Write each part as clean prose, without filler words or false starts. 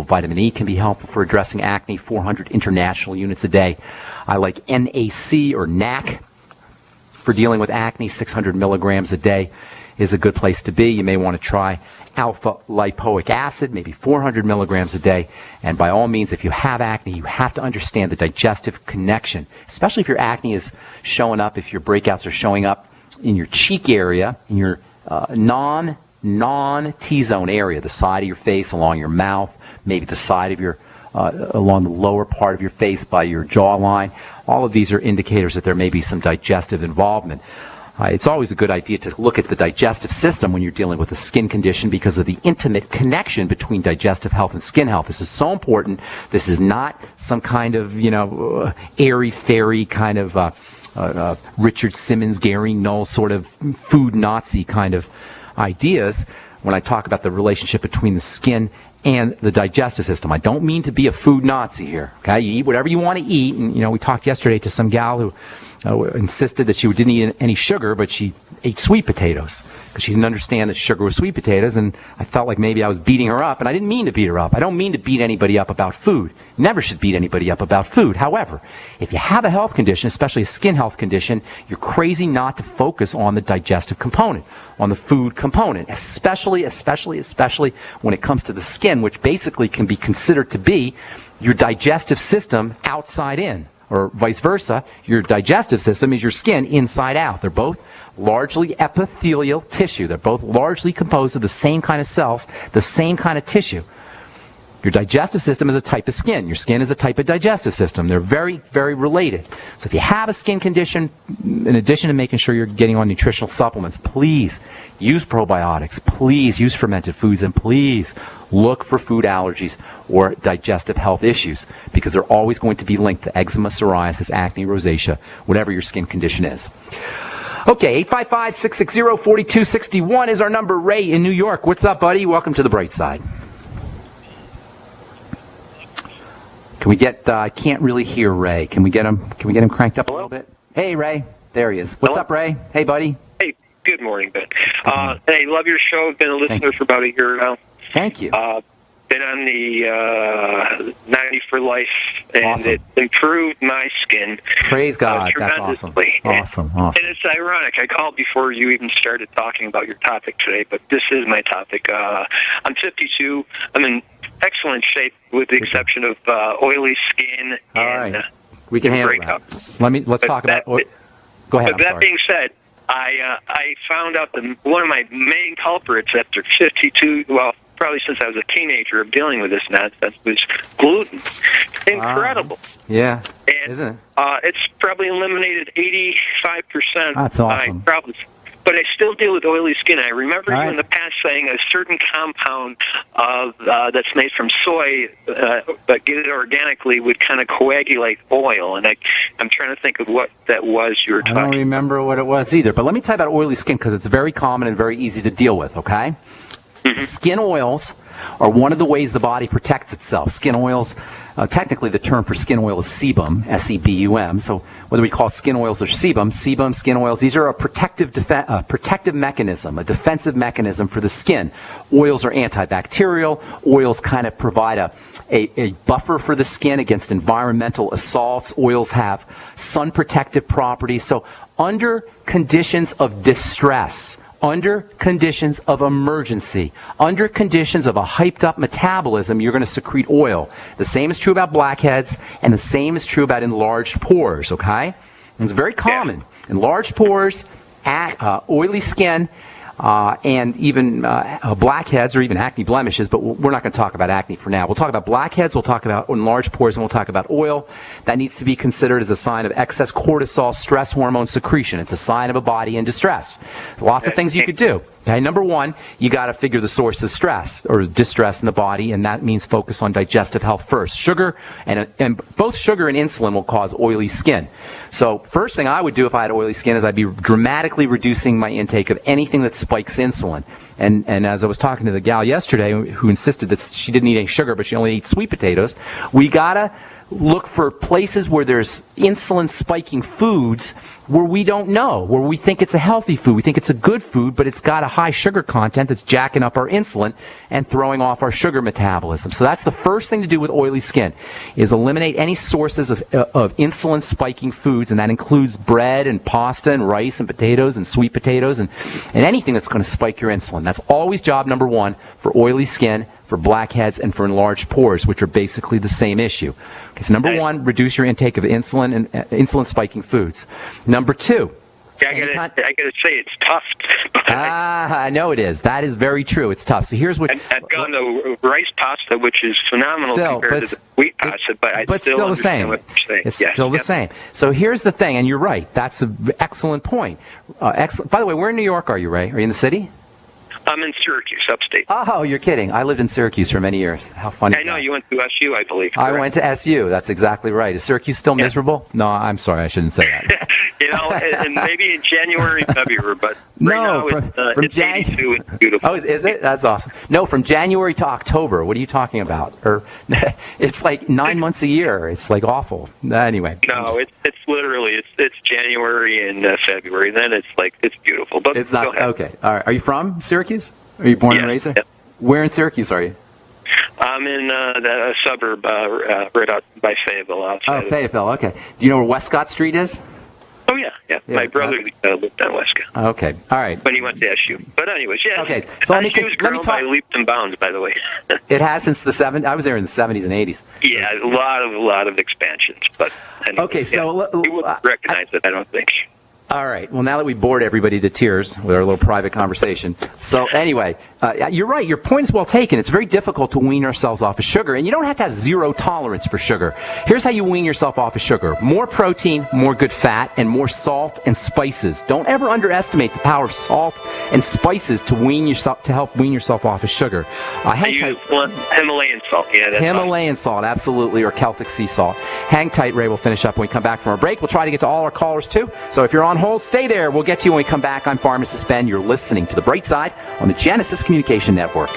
Vitamin E can be helpful for addressing acne, 400 international units a day. I like NAC or NAC for dealing with acne, 600 milligrams a day is a good place to be. You may want to try alpha lipoic acid, maybe 400 milligrams a day. And by all means, if you have acne, you have to understand the digestive connection, especially if your acne is showing up, if your breakouts are showing up in your cheek area, in your non-T-zone area, the side of your face, along your mouth, maybe the side of your, along the lower part of your face by your jawline. All of these are indicators that there may be some digestive involvement. It's always a good idea to look at the digestive system when you're dealing with a skin condition because of the intimate connection between digestive health and skin health. This is so important. This is not some kind of, airy-fairy kind of Richard Simmons, Gary Null sort of food Nazi kind of ideas when I talk about the relationship between the skin and the digestive system. I don't mean to be a food Nazi here. Okay, you eat whatever you want to eat, and we talked yesterday to some gal who insisted that she didn't eat any sugar, but she ate sweet potatoes because she didn't understand that sugar was sweet potatoes, and I felt like maybe I was beating her up, and I didn't mean to beat her up. I don't mean to beat anybody up about food. Never should beat anybody up about food. However, if you have a health condition, especially a skin health condition, you're crazy not to focus on the digestive component, on the food component, especially when it comes to the skin, which basically can be considered to be your digestive system outside in, or vice versa. Your digestive system is your skin inside out. They're both largely epithelial tissue. They're both largely composed of the same kind of cells, the same kind of tissue. Your digestive system is a type of skin. Your skin is a type of digestive system. They're very, very related. So if you have a skin condition, in addition to making sure you're getting on nutritional supplements, please use probiotics, please use fermented foods, and please look for food allergies or digestive health issues, because they're always going to be linked to eczema, psoriasis, acne, rosacea, whatever your skin condition is. Okay, 855-660-4261 is our number. Ray in New York. What's up, buddy? Welcome to the bright side. Can we get, I can't really hear Ray. Can we get him cranked up a little bit? Hey, Ray. There he is. What's up, Ray? Hey, buddy. Hey, good morning, Ben. Hey, love your show. Been a listener for about a year now. Thank you. Been on the 90 for Life, and awesome. It improved my skin. Praise God. That's awesome. Awesome. And it's ironic. I called before you even started talking about your topic today, but this is my topic. I'm 52. I'm in excellent shape with the exception of oily skin. All right. We can handle that. Let's talk about. Go ahead. But that being said, I found out that one of my main culprits after 52, well, probably since I was a teenager of dealing with this nonsense, was gluten. Incredible. Yeah. And, isn't it? It's probably eliminated 85% That's of awesome. my problems. But I still deal with oily skin. I remember you in the past saying a certain compound that's made from soy, but get it organically, would kind of coagulate oil. And I'm trying to think of what that was you were talking about. I don't remember what it was either. But let me tell you about oily skin, because it's very common and very easy to deal with, okay? Mm-hmm. Skin oils are one of the ways the body protects itself. Skin oils, technically the term for skin oil is sebum, S-E-B-U-M. So whether we call skin oils or sebum, skin oils, these are a protective mechanism, a defensive mechanism for the skin. Oils are antibacterial. Oils kind of provide a buffer for the skin against environmental assaults. Oils have sun protective properties. So under conditions of distress, under conditions of emergency, under conditions of a hyped-up metabolism, you're going to secrete oil. The same is true about blackheads, and the same is true about enlarged pores, okay? It's very common. Enlarged pores, oily skin, and even blackheads or even acne blemishes, but we're not going to talk about acne for now. We'll talk about blackheads, we'll talk about enlarged pores, and we'll talk about oil. That needs to be considered as a sign of excess cortisol, stress hormone secretion. It's a sign of a body in distress. Lots of things you could do. Okay, number one, you got to figure the source of stress or distress in the body, and that means focus on digestive health first. Sugar and both sugar and insulin will cause oily skin. So first thing I would do if I had oily skin is I'd be dramatically reducing my intake of anything that spikes insulin. And as I was talking to the gal yesterday who insisted that she didn't eat any sugar, but she only ate sweet potatoes, we gotta look for places where there's insulin spiking foods where we don't know, where we think it's a healthy food, we think it's a good food, but it's got a high sugar content that's jacking up our insulin and throwing off our sugar metabolism. So that's the first thing to do with oily skin, is eliminate any sources of insulin spiking foods, and that includes bread and pasta and rice and potatoes and sweet potatoes and anything that's going to spike your insulin. That's always job number one for oily skin, for blackheads, and for enlarged pores, which are basically the same issue. Okay, so number one, reduce your intake of insulin and insulin spiking foods. Number two, I gotta say it's tough. I know it is. That is very true. It's tough. So here's what I've gone to rice pasta, which is phenomenal compared to the wheat pasta, but still the same. It's still the same. So here's the thing, and you're right. That's an excellent point. By the way, where in New York are you, Ray? Are you in the city? I'm in Syracuse, upstate. Oh, you're kidding. I lived in Syracuse for many years. How funny is that? I know. You went to SU, I believe. I went to SU. That's exactly right. Is Syracuse still miserable? No, I'm sorry. I shouldn't say that. And maybe in January, February, but right now it's 82. It's beautiful. Oh, is it? That's awesome. No, from January to October. What are you talking about? It's like 9 months a year. It's like awful. Anyway. No, it's literally, it's January and February. Then it's beautiful. But it's not, okay. All right. Are you from Syracuse? Are you born and raised there? Yeah. Where in Syracuse are you? I'm in the suburb right out by Fayetteville. Fayetteville, okay. Do you know where Westcott Street is? Oh, yeah. My brother lived on Westcott. Okay, all right. When he went to SU. But anyways, yeah. Okay, so let me talk. By leaps and bounds, by the way. It has since the 70s. I was there in the 70s and 80s. Yeah, a lot of expansions. But anyway, okay, so you wouldn't recognize it, I don't think. All right. Well, now that we bored everybody to tears with our little private conversation. So anyway, you're right. Your point is well taken. It's very difficult to wean ourselves off of sugar, and you don't have to have zero tolerance for sugar. Here's how you wean yourself off of sugar. More protein, more good fat, and more salt and spices. Don't ever underestimate the power of salt and spices to help wean yourself off of sugar. Himalayan salt. Yeah, that's Himalayan salt, absolutely, or Celtic sea salt. Hang tight, Ray. We'll finish up when we come back from our break. We'll try to get to all our callers, too. So if you're on hold, stay there. We'll get to you when we come back. I'm Pharmacist Ben. You're listening to The Bright Side on the Genesis Communication Network.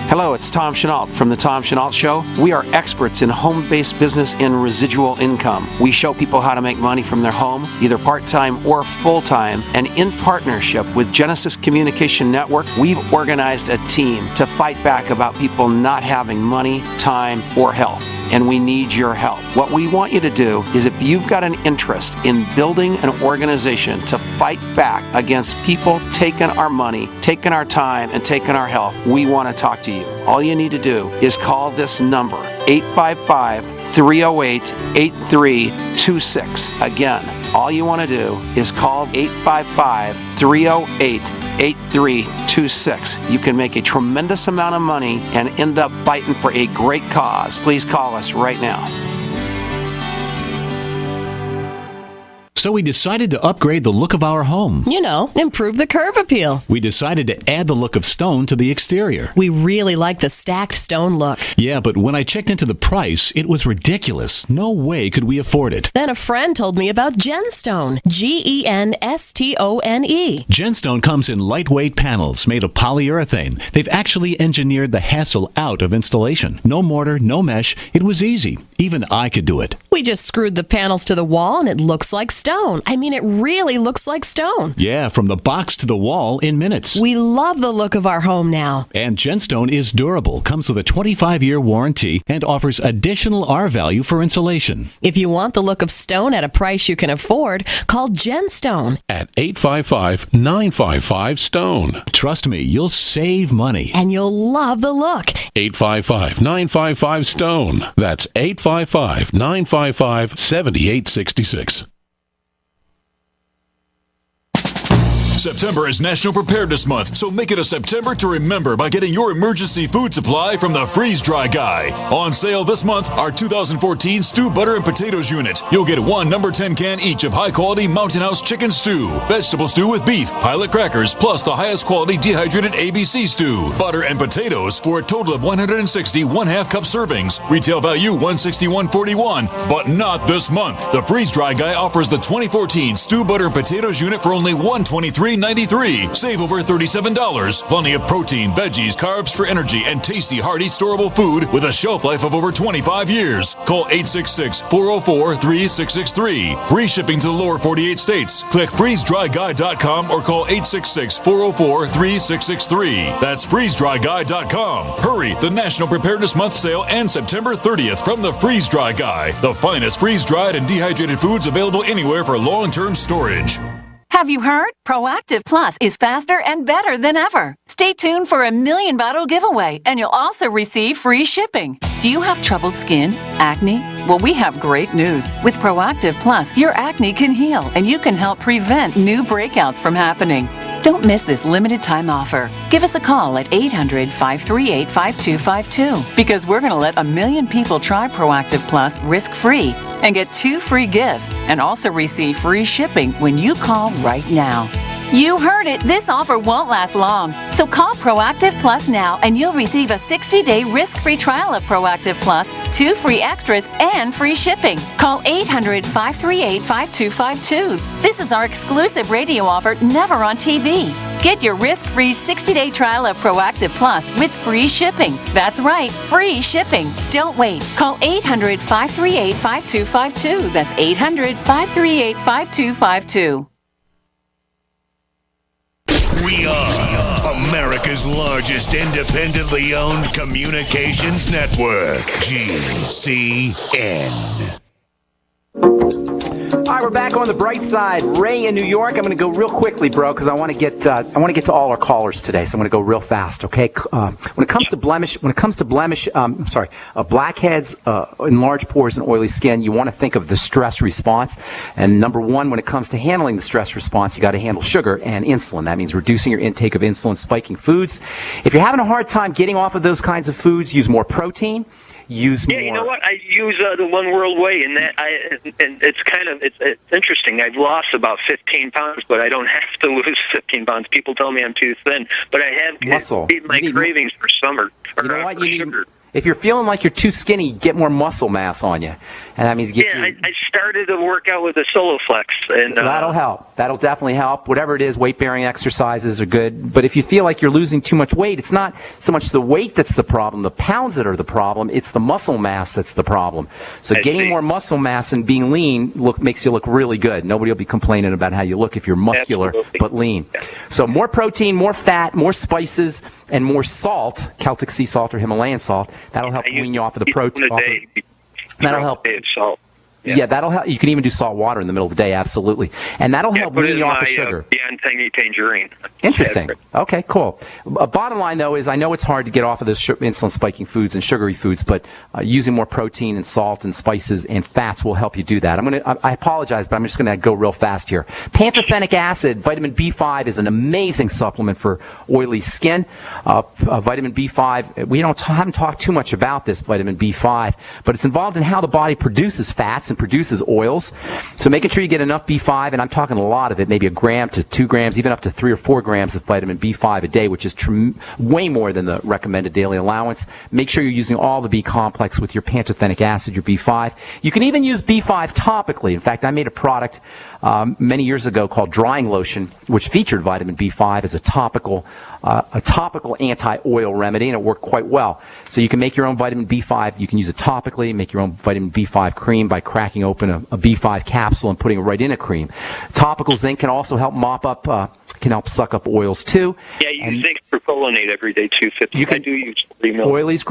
Hello, it's Tom Chenault from The Tom Chenault Show. We are experts in home-based business and residual income. We show people how to make money from their home, either part-time or full-time, and in partnership with Genesis Communication Network, we've organized a team to fight back about people not having money, time, or health. And we need your help. What we want you to do is, if you've got an interest in building an organization to fight back against people taking our money, taking our time, and taking our health, we want to talk to you. All you need to do is call this number, 855-308-8326. Again, all you want to do is call 855-308-8326. You can make a tremendous amount of money and end up fighting for a great cause. Please call us right now. So we decided to upgrade the look of our home. You know, improve the curb appeal. We decided to add the look of stone to the exterior. We really like the stacked stone look. Yeah, but when I checked into the price, it was ridiculous. No way could we afford it. Then a friend told me about Genstone. Genstone. Genstone comes in lightweight panels made of polyurethane. They've actually engineered the hassle out of installation. No mortar, no mesh. It was easy. Even I could do it. We just screwed the panels to the wall and it looks like stone. I mean, it really looks like stone. Yeah, from the box to the wall in minutes. We love the look of our home now. And Genstone is durable, comes with a 25-year warranty, and offers additional R-value for insulation. If you want the look of stone at a price you can afford, call Genstone at 855-955-STONE. Trust me, you'll save money. And you'll love the look. 855-955-STONE. That's 855-955-7866. September is National Preparedness Month, so make it a September to remember by getting your emergency food supply from the Freeze Dry Guy. On sale this month, our 2014 Stew Butter and Potatoes unit. You'll get one number 10 can each of high-quality Mountain House chicken stew, vegetable stew with beef, pilot crackers, plus the highest quality dehydrated ABC stew, butter and potatoes for a total of 160 1/2 cup servings. Retail value $161.41, but not this month. The Freeze Dry Guy offers the 2014 Stew Butter and Potatoes unit for only $123.93. Save over $37. Plenty of protein, veggies, carbs for energy, and tasty, hearty, storable food with a shelf life of over 25 years. Call 866-404-3663. Free shipping to the lower 48 states. Click freezedryguy.com or call 866-404-3663. That's freezedryguy.com. Hurry! The National Preparedness Month sale ends September 30th from the Freeze Dry Guy. The finest freeze-dried and dehydrated foods available anywhere for long-term storage. Have you heard? Proactive Plus is faster and better than ever. Stay tuned for a 1,000,000 bottle giveaway, and you'll also receive free shipping. Do you have troubled skin? Acne? Well, we have great news. With Proactive Plus, your acne can heal, and you can help prevent new breakouts from happening. Don't miss this limited time offer. Give us a call at 800-538-5252 because we're going to let 1,000,000 people try Proactive Plus risk-free and get 2 free gifts and also receive free shipping when you call right now. You heard it. This offer won't last long. So call Proactive Plus now and you'll receive a 60-day risk-free trial of Proactive Plus, 2 free extras, and free shipping. Call 800-538-5252. This is our exclusive radio offer, never on TV. Get your risk-free 60-day trial of Proactive Plus with free shipping. That's right, free shipping. Don't wait. Call 800-538-5252. That's 800-538-5252. We are America's largest independently owned communications network, GCN. All right, we're back on the bright side. Ray in New York. I'm going to go real quickly, bro, because I want to get to all our callers today. So I'm going to go real fast. Okay. When it comes to blackheads, enlarged pores, and oily skin, you want to think of the stress response. And number one, when it comes to handling the stress response, you got to handle sugar and insulin. That means reducing your intake of insulin spiking foods. If you're having a hard time getting off of those kinds of foods, use more protein. Use more. You know what? I use the One World Way, and it's interesting. I've lost about 15 pounds, but I don't have to lose 15 pounds. People tell me I'm too thin, but I have muscle. My cravings for summer. You know what? You need, if you're feeling like you're too skinny, get more muscle mass on you, and that means get you. I started to work out with the SoloFlex, and that'll help. That'll definitely help. Whatever it is, weight-bearing exercises are good. But if you feel like you're losing too much weight, it's not so much the weight that's the problem, the pounds that are the problem. It's the muscle mass that's the problem. So getting more muscle mass and being lean makes you look really good. Nobody will be complaining about how you look if you're muscular but lean. Yeah. So more protein, more fat, more spices, and more salt, Celtic sea salt or Himalayan salt. That'll help wean you off of the protein. That'll help. Salt. Yeah, that'll help. You can even do salt water in the middle of the day, absolutely. And that'll help wean you off of sugar. Beyond Tangy Tangerine. Interesting. Okay, cool. Bottom line, though, is I know it's hard to get off of those insulin-spiking foods and sugary foods, but using more protein and salt and spices and fats will help you do that. I apologize, but I'm just going to go real fast here. Pantothenic acid, vitamin B5, is an amazing supplement for oily skin. Vitamin B5, we haven't talked too much about this vitamin B5, but it's involved in how the body produces fats and produces oils. So making sure you get enough B5, and I'm talking a lot of it, maybe 1 gram to 2 grams, even up to 3 or 4 grams of vitamin B5 a day, which is way more than the recommended daily allowance. Make sure you're using all the B complex with your pantothenic acid, your B5. You can even use B5 topically. In fact, I made a product many years ago called Drying Lotion, which featured vitamin B5 as a topical anti-oil remedy, and it worked quite well. So you can make your own vitamin B5. You can use it topically, make your own vitamin B5 cream by cracking open a B5 capsule and putting it right in a cream. Topical zinc can also help can help suck up oils too. Yeah, you use zinc propionate every day too. I do use 3 milligrams.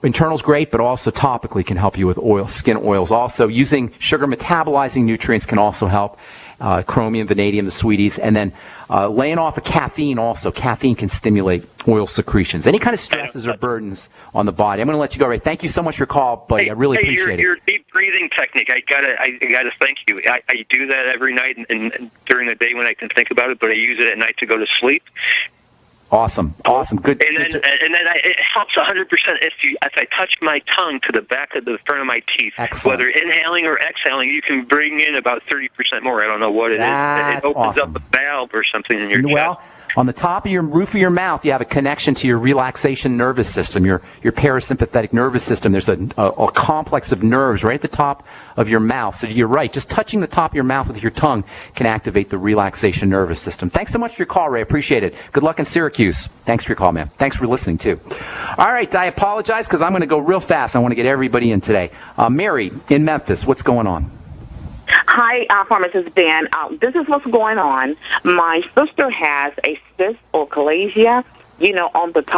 Internal's great, but also topically can help you with skin oils. Also, using sugar metabolizing nutrients can also help. chromium, vanadium, the sweeties, and then laying off of caffeine also. Caffeine can stimulate oil secretions. Any kind of stresses or burdens on the body. I'm going to let you go, Ray. Thank you so much for your call, buddy. I really appreciate it. Your deep breathing technique, I gotta thank you. I do that every night and during the day when I can think about it, but I use it at night to go to sleep. Awesome. Good. And then it helps 100% if I touch my tongue to the back of the front of my teeth. Excellent. Whether inhaling or exhaling, you can bring in about 30% more. I don't know what it is. It opens up a valve or something in your chest. On the top of your roof of your mouth, you have a connection to your relaxation nervous system, your parasympathetic nervous system. There's a complex of nerves right at the top of your mouth. So you're right. Just touching the top of your mouth with your tongue can activate the relaxation nervous system. Thanks so much for your call, Ray. Appreciate it. Good luck in Syracuse. Thanks for your call, man. Thanks for listening, too. All right. I apologize because I'm going to go real fast. I want to get everybody in today. Mary in Memphis, what's going on? Hi, Pharmacist Dan. This is what's going on. My sister has a cyst or chalasia, on the top